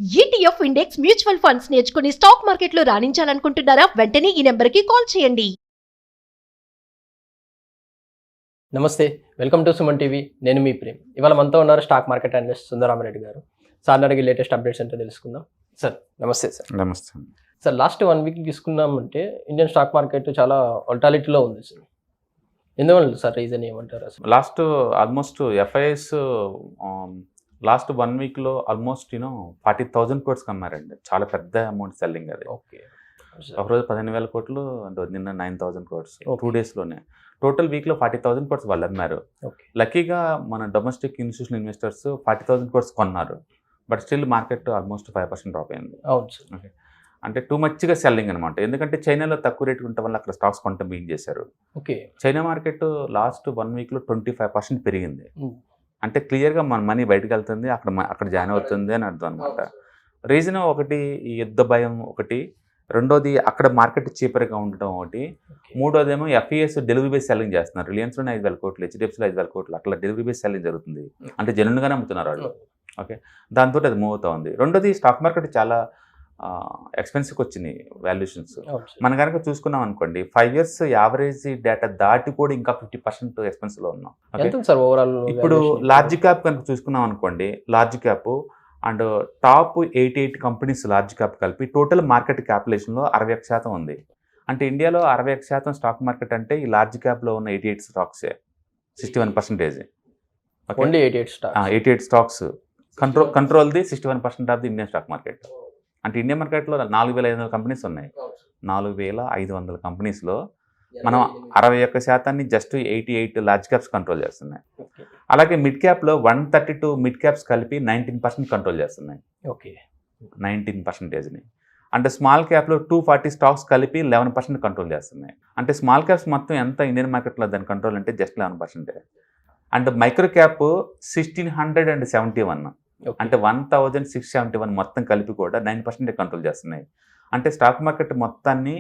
ETF index mutual funds నేర్చుకుని stock మార్కెట్లో రాణించాలనుకుంటున్నారా? వెంటనే ఈ నెంబర్కి కాల్ చేయండి. నమస్తే, వెల్కమ్ టు సుమన్ టీవీ. నేను మీ ప్రేమ్. ఇవాళ మనతో ఉన్నారు స్టాక్ మార్కెట్ అనలిస్ట్ సుందర రామి రెడ్డి గారు. సార్ అడిగి లేటెస్ట్ అప్డేట్స్ ఏంటో తెలుసుకుందాం. సార్ నమస్తే. నమస్తే సార్, లాస్ట్ 1 వీక్ తీసుకున్నామంటే ఇండియన్ స్టాక్ మార్కెట్ చాలా వోల్టాలిటీలో ఉంది సార్. ఎందువల్ల సార్? రీజన్ ఏమంటారు అసలు? లాస్ట్ ఆల్మోస్ట్ ఎఫ్ఐఎస్ లాస్ట్ 1 వీక్లో ఆల్మోస్ట్ 40,000 కోట్స్ అమ్మారండి. చాలా పెద్ద అమౌంట్ సెల్లింగ్ అది. ఓకే, ఒకరోజు 15,000 కోట్లు, నిన్న 9,000 కోట్స్ 2 డేస్లోనే. టోటల్ వీక్లో 40,000 కోట్స్ వాళ్ళు అమ్మారు. లక్కీగా మన డొమెస్టిక్ ఇన్స్టిట్యూషనల్ ఇన్వెస్టర్స్ 40,000 కోట్స్ కొన్నారు. But still market almost 5% drop అయింది. అవును సార్. ఓకే, అంటే టూ మచ్గా సెల్లింగ్ అనమాట. ఎందుకంటే చైనాలో తక్కువ రేటు ఉండటం వల్ల అక్కడ స్టాక్స్ కొంత బిగిన్ చేశారు. ఓకే, చైనా మార్కెట్ లాస్ట్ 1 వీక్లో 25% పెరిగింది. అంటే క్లియర్గా మన మనీ బయటకు వెళ్తుంది, అక్కడ జాయిన్ అవుతుంది అని అర్థం అనమాట. రీజన్ ఒకటి ఈ యుద్ధ భయం ఒకటి, రెండోది అక్కడ మార్కెట్ చీపర్గా ఉండటం ఒకటి, మూడోదేమో ఎఫ్ఈఎస్ డెలివరీ బేస్ సెల్లింగ్ చేస్తున్నారు. రిలయన్స్లోనే 5,000 కోట్లు, హెచ్డిఎఫ్సీలో 5,000 కోట్లు, అట్లా డెలివరీ బేస్ సెల్లింగ్ జరుగుతుంది. అంటే జెన్యూన్గానే అమ్ముతున్నారు వాళ్ళు. ఓకే, దాంతో అది మూవ్ అవుతూ ఉంది. రెండోది స్టాక్ మార్కెట్ చాలా ఎక్స్పెన్సివ్కి వచ్చినాయి వాల్యుయేషన్స్. మనం కనుక చూసుకున్నాం అనుకోండి, 5 years యావరేజ్ డేటా దాటి కూడా ఇంకా 50% ఎక్స్పెన్సివ్లో ఉన్నాం. ఇప్పుడు లార్జ్ క్యాప్ కనుక చూసుకున్నాం అనుకోండి, large cap and top 88 companies large cap కలిపి టోటల్ మార్కెట్ క్యాపిటలేషన్లో 61% ఉంది. అంటే ఇండియాలో 61% స్టాక్ మార్కెట్ అంటే ఈ లార్జ్ క్యాప్లో ఉన్న 88 స్టాక్సే 61%. 88 స్టాక్స్ కంట్రోల్ది 61% of the Indian stock market. అంటే ఇండియన్ మార్కెట్లో 4,500 కంపెనీస్ ఉన్నాయి. 4,500 కంపెనీస్లో మనం 61% జస్ట్ 88 లార్జ్ క్యాప్స్ కంట్రోల్ చేస్తున్నాయి. అలాగే మిడ్ క్యాప్లో 132 మిడ్ క్యాప్స్ కలిపి 19% కంట్రోల్ చేస్తున్నాయి. ఓకే, 19%ని. అంటే స్మాల్ క్యాప్లో 240 స్టాక్స్ కలిపి 11% కంట్రోల్ చేస్తున్నాయి. అంటే స్మాల్ క్యాప్స్ మొత్తం ఎంత ఇండియన్ మార్కెట్లో దాని కంట్రోల్ అంటే జస్ట్ 11%. అండ్ మైక్రో క్యాప్ 1,671, అంటే 1,671 మొత్తం కలిపి కూడా 9% కంట్రోల్ చేస్తున్నాయి. అంటే స్టాక్ మార్కెట్ మొత్తాన్ని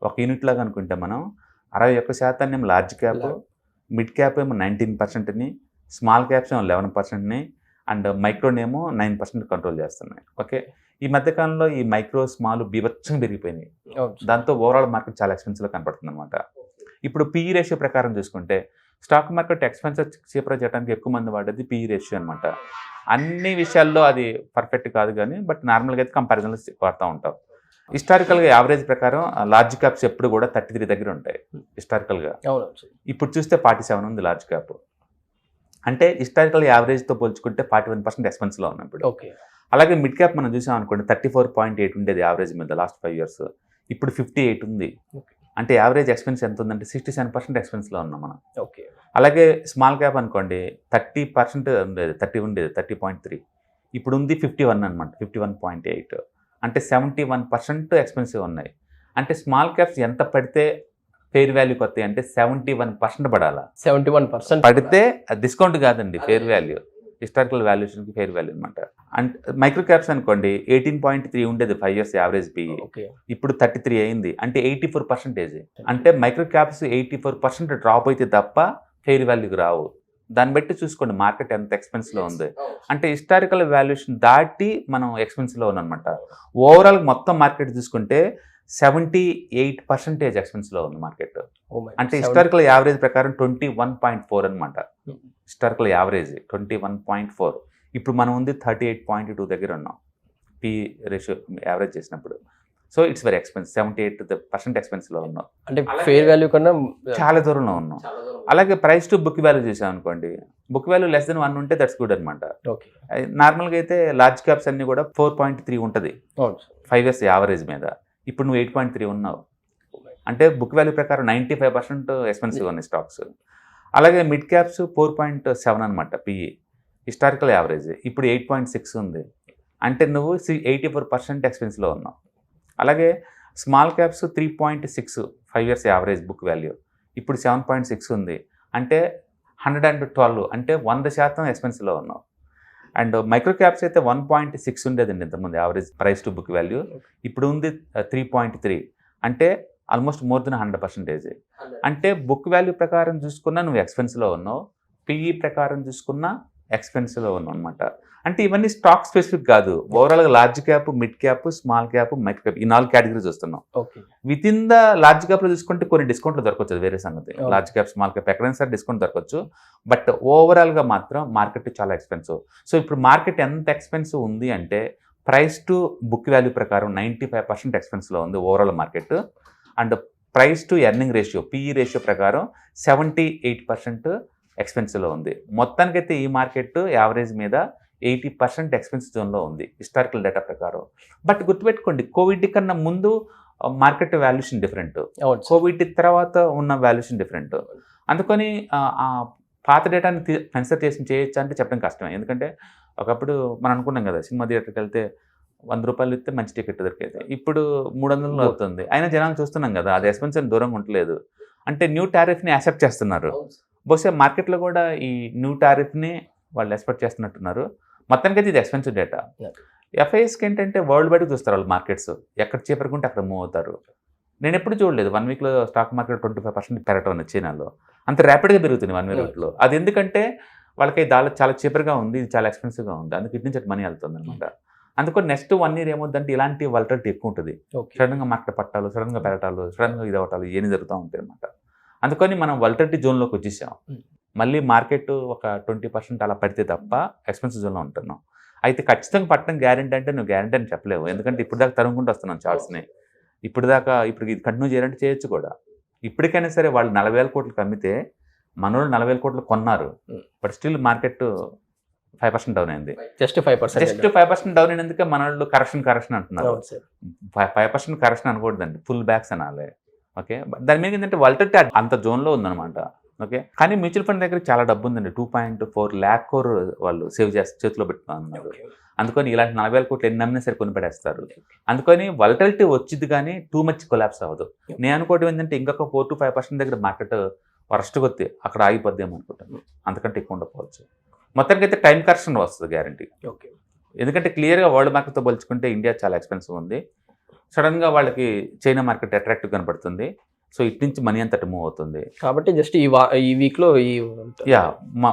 ఒక యూనిట్ లాగా అనుకుంటే మనం 61% ఏమో లార్జ్ క్యాప్, మిడ్ క్యాప్ ఏమో 19%ని, స్మాల్ క్యాప్స్ ఏమో 11%ని, అండ్ మైక్రోనేమో 9% కంట్రోల్ చేస్తున్నాయి. ఓకే, ఈ మధ్యకాలంలో ఈ మైక్రో స్మాల్ బీభత్సంగా పెరిగిపోయినాయి. దాంతో ఓవరాల్ మార్కెట్ చాలా ఎక్స్పెన్సివ్గా కనపడుతుంది అనమాట. ఇప్పుడు పీఈ రేషియో ప్రకారం చూసుకుంటే స్టాక్ మార్కెట్ ఎక్స్పెన్సివ్ చీపర్ చేయడానికి ఎక్కువ మంది వాడేది పీఈ రేషియో అనమాట. అన్ని విషయాల్లో అది పర్ఫెక్ట్ కాదు కానీ, బట్ నార్మల్గా అయితే కంపారిజన్లో వాడుతూ ఉంటాం. హిస్టారికల్గా యావరేజ్ ప్రకారం లార్జ్ క్యాప్స్ ఎప్పుడు కూడా 33 దగ్గర ఉంటాయి హిస్టారికల్గా. ఇప్పుడు చూస్తే 47 ఉంది లార్జ్ క్యాప్. అంటే హిస్టారికల్ యావరేజ్తో పోల్చుకుంటే 41% ఎక్స్పెన్స్లో ఉన్నాం ఇప్పుడు. అలాగే మిడ్ క్యాప్ మనం చూసాం అనుకోండి, 34.8 ఉండేది యావరేజ్ మీద లాస్ట్ 5 years. ఇప్పుడు 58 ఉంది. అంటే యావరేజ్ ఎక్స్పెన్స్ ఎంత ఉందంటే 67% ఎక్స్పెన్స్లో ఉన్నాం మనం. ఓకే, అలాగే స్మాల్ క్యాప్ అనుకోండి 30% ఉండేది, 30.3. ఇప్పుడు ఉంది 51 అనమాట, 51.8. అంటే 71% ఎక్స్పెన్సివ్ ఉన్నాయి. అంటే స్మాల్ క్యాప్స్ ఎంత పడితే ఫెయిర్ వాల్యూకి వస్తాయి అంటే 71% పడాలా. 71% పడితే డిస్కౌంట్ కాదండి, ఫెయిర్ వాల్యూ. హిస్టారికల్ వాల్యుయేషన్కి ఫెయిర్ వాల్యూ అనమాట. అండ్ మైక్రో క్యాప్స్ అనుకోండి 18.3 ఉండేది 5 years యావరేజ్ పిఈ, ఇప్పుడు 33 అయింది. అంటే 84%. అంటే మైక్రో క్యాప్స్ 84% డ్రాప్ అయితే తప్ప ఫెయిర్ వాల్యూకి రావు. దాన్ని బట్టి చూసుకోండి మార్కెట్ ఎంత ఎక్స్పెన్స్లో ఉంది. అంటే హిస్టారికల్ వాల్యుయేషన్ దాటి మనం ఎక్స్పెన్స్లో ఉన్నామన్నమాట. ఓవరాల్ మొత్తం మార్కెట్ చూసుకుంటే 78% ఎక్స్పెన్స్లో ఉంది మార్కెట్. అంటే హిస్టారికల్ యావరేజ్ ప్రకారం 21.4 అనమాట. Historical average 21.4. ఇప్పుడు మనం ఉంది 38.2 దగ్గర ఉన్నాం పీ రేషియో యావరేజ్ చేసినప్పుడు. So it's very expensive. 78% ఎక్స్పెన్స్లో ఉన్నాం. అంటే ఫెయిర్ వాల్యూ కన్నా చాలా దూరంలో ఉన్నాం. అలాగే ప్రైస్ టు బుక్ వాల్యూ చేసాం అనుకోండి, బుక్ వాల్యూ లెస్ దెన్ 1 ఉంటే దట్స్ గుడ్ అనమాట. నార్మల్గా అయితే లార్జ్ క్యాప్స్ అన్ని కూడా 4.3 ఉంటుంది 5 years యావరేజ్ మీద. ఇప్పుడు నువ్వు 8.3 ఉన్నావు. అంటే బుక్ వాల్యూ ప్రకారం 95% ఎక్స్పెన్సివ్ ఉన్నాయి స్టాక్స్. అలాగే మిడ్ క్యాప్స్ 4.7 అనమాట పిఈ, హిస్టారికల్ యావరేజ్. ఇప్పుడు 8.6 ఉంది. అంటే నువ్వు 84% ఎక్స్పెన్స్లో ఉన్నావు. అలాగే small caps 3.6 5 years average book value, ఇప్పుడు 7.6 ఉంది. అంటే 112, అంటే 100% ఎక్స్పెన్స్లో ఉన్నావు. అండ్ మైక్రో క్యాప్స్ అయితే 1.6 ఉండేదండి ఇంతకుముందు average price to book value, ఇప్పుడు ఉంది 3.3. అంటే ఆల్మోస్ట్ మోర్ దెన్ 100%. అంటే బుక్ వాల్యూ ప్రకారం చూసుకున్నా నువ్వు ఎక్స్పెన్స్లో ఉన్నావు, పిఈ ప్రకారం చూసుకున్నా ఎక్స్పెన్సివ్లో ఉన్నాం అనమాట. అంటే ఇవన్నీ స్టాక్ స్పెసిఫిక్ కాదు, ఓవరాల్గా large cap, mid cap, small cap, micro cap, ఈ 4 కేటగిరీస్ వస్తున్నాం. విత్ ఇన్ ద లార్జ్ క్యాప్లో చూసుకుంటే కొన్ని డిస్కౌంట్లు దొరకవచ్చు, అది వేరే సంగతి. లార్జ్ క్యాప్, స్మాల్ క్యాప్ ఎక్కడైనా సరే డిస్కౌంట్ దొరకవచ్చు. బట్ ఓవరాల్గా మాత్రం మార్కెట్ చాలా ఎక్స్పెన్సివ్. సో ఇప్పుడు మార్కెట్ ఎంత ఎక్స్పెన్సివ్ ఉంది అంటే ప్రైస్ టు బుక్ వాల్యూ ప్రకారం 95% ఎక్స్పెన్స్లో ఉంది overall market. And price to earning ratio, PE ratio ప్రకారం 78% ఎక్స్పెన్సివ్లో ఉంది. మొత్తానికైతే ఈ మార్కెట్ యావరేజ్ మీద 80% ఎక్స్పెన్స్ జోన్లో ఉంది హిస్టారికల్ డేటా ప్రకారం. బట్ గుర్తుపెట్టుకోండి, కోవిడ్ కన్నా ముందు మార్కెట్ వాల్యుయేషన్ డిఫరెంట్, కోవిడ్ తర్వాత ఉన్న వాల్యుయేషన్ డిఫరెంట్. అందుకని పాత డేటాని కన్సిడర్ చేసి చేయొచ్చా అంటే చెప్పడం కష్టమే. ఎందుకంటే ఒకప్పుడు మనం అనుకున్నాం కదా, సినిమా థియేటర్కి వెళ్తే 100 రూపాయలు ఇస్తే మంచి టికెట్ దొరికేది, ఇప్పుడు 300 అవుతుంది. అయినా జనాలు చూస్తున్నాం కదా, అది ఎక్స్పెన్సివ్ దూరంగా ఉండలేదు. అంటే న్యూ టారిఫ్ని యాక్సెప్ట్ చేస్తున్నారు. బహుశా మార్కెట్లో కూడా ఈ న్యూ టారిఫ్ని వాళ్ళు ఎక్స్పెక్ట్ చేస్తున్నట్టున్నారు. మొత్తానికైతే ఇది ఎక్స్పెన్సివ్ డేటా. ఎఫ్ఐఎస్కి ఏంటంటే వరల్డ్ వైడ్కి చూస్తారు వాళ్ళు, మార్కెట్స్ ఎక్కడ చీపర్గా ఉంటే అక్కడ మూవ్ అవుతారు. నేను ఎప్పుడు చూడలేదు 1 వీక్లో స్టాక్ మార్కెట్ 25% పెరగటం అనేది చైనాలో, అంత ర్యాపిడ్గా పెరుగుతుంది 1 వీక్లో. అది ఎందుకంటే వాళ్ళకి డాలర్ చాలా చీపర్గా ఉంది, ఇది చాలా ఎక్స్పెన్సివ్గా ఉంది, అందుకు ఇటు నుంచి అటు మనీ వెళ్తుంది అనమాట. అందుకని నెక్స్ట్ 1 ఇయర్ ఏమవుతుందంటే ఇలాంటి వాలటిలిటీ ఎక్కువ ఉంటుంది. సడన్గా మార్కెట్ పట్టాలు, సడన్గా పెరగటాలు, సడన్గా ఇది అవటాలు ఏమి జరుగుతూ ఉంటాయి అనమాట. అందుకని మనం వాలటిలిటీ జోన్లోకి వచ్చేసాం. మళ్ళీ మార్కెట్ ఒక 20% అలా పడితే తప్ప ఎక్స్పెన్సివ్ జోన్లో ఉంటున్నాం. అయితే ఖచ్చితంగా పట్టడం గ్యారెంటీ అంటే నువ్వు గ్యారెంటీ అని చెప్పలేవు. ఎందుకంటే ఇప్పుడు దాకా తరుముకుంటూ వస్తున్నాం చార్ట్స్ని. ఇప్పుడు ఇది కంటిన్యూ చేయాలంటే చేయొచ్చు కూడా. ఇప్పటికైనా సరే వాళ్ళు 40,000 కోట్లకు అమ్మితే మనోళ్ళు 40,000 కోట్లు కొన్నారు, బట్ స్టిల్ మార్కెట్ 5% డౌన్ అయింది. జస్ట్ 5% డౌన్ అయినందుకే మనోళ్ళు కరెక్షన్ అంటున్నారు. 5% కరెక్షన్ అనకూడదండి, ఫుల్ బ్యాక్స్ అనాలి. ఓకే, దాని మీద ఏంటంటే వాలటిలిటీ అంత జోన్లో ఉందన్నమాట. ఓకే, కానీ మ్యూచువల్ ఫండ్ దగ్గర చాలా డబ్బు ఉందండి. 2.4 lakh crore వాళ్ళు సేవ్ చేసి చేతిలో పెట్టుకున్నారు. అందుకని ఇలాంటి 40,000 కోట్లు ఎన్ని నమ్మినా సరే కొని పెడేస్తారు. అందుకని వాలటిలిటీ వచ్చింది కానీ టూ మచ్ కొలాప్స్ అవ్వదు. నేను అనుకోవడం ఏంటంటే ఇంకొక 4 to 5% దగ్గర మార్కెట్ వరస్ట్ కొద్ది అక్కడ ఆగిపోద్దేమో అనుకుంటాను, అంతకంటే ఎక్కువ ఉండకపోవచ్చు. మొత్తానికి అయితే టైం కరెక్షన్ వస్తుంది గ్యారంటీ. ఎందుకంటే క్లియర్గా వరల్డ్ మార్కెట్తో పోల్చుకుంటే ఇండియా చాలా ఎక్స్పెన్సివ్ ఉంది. సడన్గా వాళ్ళకి చైనా మార్కెట్ అట్రాక్టివ్ కనపడుతుంది. సో ఇటు నుంచి మనీ అంత అటు మూవ్ అవుతుంది. కాబట్టి జస్ట్ ఈ వీక్లో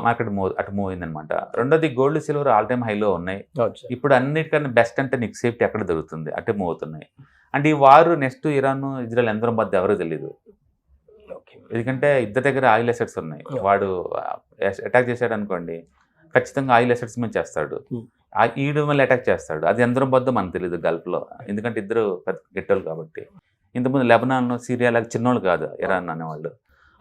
మార్కెట్ అటు మూవ్ అయిందనమాట. రెండోది గోల్డ్, సిల్వర్ ఆల్ టైమ్ హైలో ఉన్నాయి. ఇప్పుడు అన్నిటికన్నా బెస్ట్ అంటే నీకు సేఫ్టీ ఎక్కడ దొరుకుతుంది, అటే మూవ్ అవుతున్నాయి. అంటే ఈ వారు నెక్స్ట్ ఇరాన్, ఇజ్రాయెల్ ఎందరం మధ్య ఎవరో తెలియదు. ఎందుకంటే ఇద్దరి దగ్గర ఆయిల్ అసెట్స్ ఉన్నాయి. వాడు అటాక్ చేశాడు అనుకోండి, ఖచ్చితంగా ఆయిల్ అసెట్స్ మీద చేస్తాడు, ఈడు మళ్ళీ అటాక్ చేస్తాడు. అది ఎందరం వద్ద మనకు తెలియదు గల్ఫ్లో, ఎందుకంటే ఇద్దరు పెద్ద గెట్టోళ్ళు కాబట్టి. ఇంతకుముందు లెబనాన్, సిరియా లాగా చిన్నోళ్ళు కాదు ఇరాన్ అనేవాళ్ళు.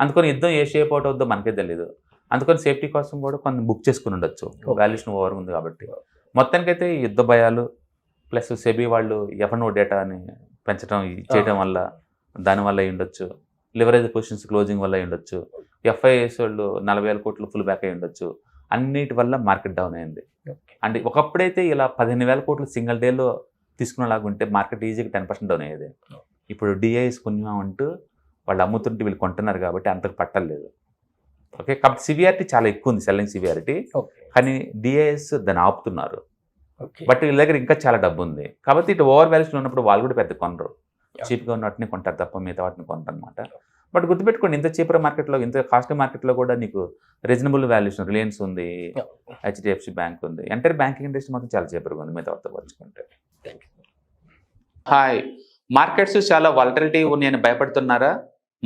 అందుకని యుద్ధం ఏ షేప్ అవుట్ అవుద్దో మనకే తెలియదు. అందుకని సేఫ్టీ కోసం కూడా కొంత బుక్ చేసుకుని ఉండొచ్చు, వాల్యుయేషన్ ఓవర్ ఉంది కాబట్టి. మొత్తానికైతే యుద్ధ భయాలు ప్లస్ సెబీ వాళ్ళు ఎఫ్ఎన్ఓ డేటాని పెంచడం చేయడం వల్ల, దానివల్ల అయి ఉండొచ్చు. లివరేజ్ పొజిషన్స్ క్లోజింగ్ వల్ల అయి ఉండొచ్చు. ఎఫ్ఐఎస్ వాళ్ళు 40,000 కోట్లు ఫుల్ బ్యాక్ అయి ఉండొచ్చు. అన్నిటి వల్ల మార్కెట్ డౌన్ అయింది. అంటే ఒకప్పుడైతే ఇలా 15,000 కోట్లు సింగిల్ డేలో తీసుకునేలాగా ఉంటే మార్కెట్ ఈజీగా 10% డౌన్ అయ్యేది. ఇప్పుడు డిఐఎస్ పుణ్యం అంటూ వాళ్ళు అమ్ముతుంటే వీళ్ళు కొంటున్నారు కాబట్టి అంతకు పట్టలేదు. ఓకే, కాబట్టి సివియారిటీ చాలా ఎక్కువ ఉంది, సెల్లింగ్ సివియారిటీ. కానీ డిఐఎస్ దాన్ని ఆపుతున్నారు. బట్ వీళ్ళ దగ్గర ఇంకా చాలా డబ్బు ఉంది కాబట్టి ఇటు ఓవర్ వాల్యుయేషన్ ఉన్నప్పుడు వాళ్ళు కూడా పెద్ద కొనరు. చీప్గా ఉన్న వాటిని కొంటారు తప్ప మిగతా వాటిని కొంటారు అనమాట. బట్ గుర్తుపెట్టుకోండి, ఇంత చీపర్ మార్కెట్లో, ఇంత కాస్ట్లీ మార్కెట్లో కూడా నీకు రీజనబుల్ వాల్యుయేషన్ రిలయన్స్ ఉంది, హెచ్డిఎఫ్సి బ్యాంక్ ఉంది. ఎంటైర్ బ్యాంకింగ్ ఇండస్ట్రీ మొత్తం చాలా చీపర్గా ఉంది మిగతా వాటితో పోల్చుకుంటే. హాయ్, మార్కెట్స్ చాలా వాలటిలిటీ ఉన్నాయని భయపడుతున్నారా?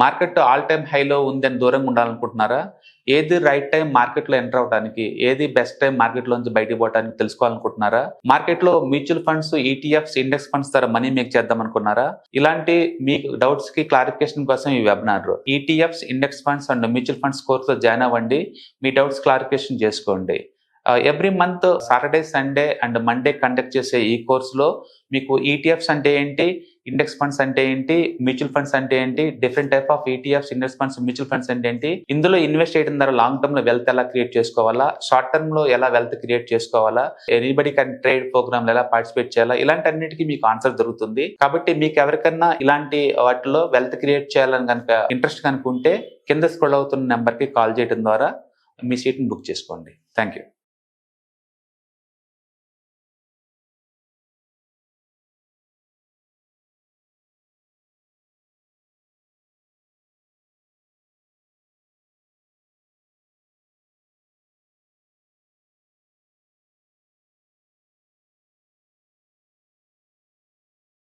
మార్కెట్ ఆల్ టైమ్ హైలో ఉందని దూరంగా ఉండాలనుకుంటున్నారా? ఏది రైట్ టైం మార్కెట్లో ఎంటర్ అవడానికి, ఏది బెస్ట్ టైం మార్కెట్లోంచి బయటకు పోవడానికి తెలుసుకోవాలనుకుంటున్నారా? మార్కెట్లో mutual funds, ETFs, index funds ద్వారా మనీ మేక్ చేద్దాం అనుకున్నారా? ఇలాంటి మీ డౌట్స్ కి క్లారిఫికేషన్ కోసం ఈ webinar. ETFs, index funds and mutual funds కోర్సులో జాయిన్ అవ్వండి, మీ డౌట్స్ క్లారిఫికేషన్ చేసుకోండి. Every month Saturday, Sunday and Monday conduct చేసే ఈ కోర్సులో మీకు ఈటీఎఫ్స్ అంటే ఏంటి, ఇండెక్స్ ఫండ్స్ అంటే ఏంటి, మ్యూచువల్ ఫండ్స్ అంటే ఏంటి, different type of ETFs, index funds, mutual funds అంటే ఏంటి, ఇందులో ఇన్వెస్ట్ చేయడం ద్వారా లాంగ్ టర్మ్ లో వెల్త్ ఎలా క్రియేట్ చేసుకోవాలా, షార్ట్ టర్మ్ లో ఎలా వెల్త్ క్రియేట్ చేసుకోవాలా, ఎనీబడి కెన్ ట్రేడ్ ప్రోగ్రామ్ ఎలా పార్టిసిపేట్ చేయాలా, ఇలాంటి అన్నిటికీ మీకు ఆన్సర్ దొరుకుతుంది. కాబట్టి మీకు ఎవరికన్నా ఇలాంటి వాటిలో వెల్త్ క్రియేట్ చేయాలని కనుక ఇంట్రెస్ట్ కనుకుంటే కింద స్క్రోల్ అవుతున్న నెంబర్ కి కాల్ చేయడం ద్వారా మీ సీట్ని బుక్ చేసుకోండి. Thank you.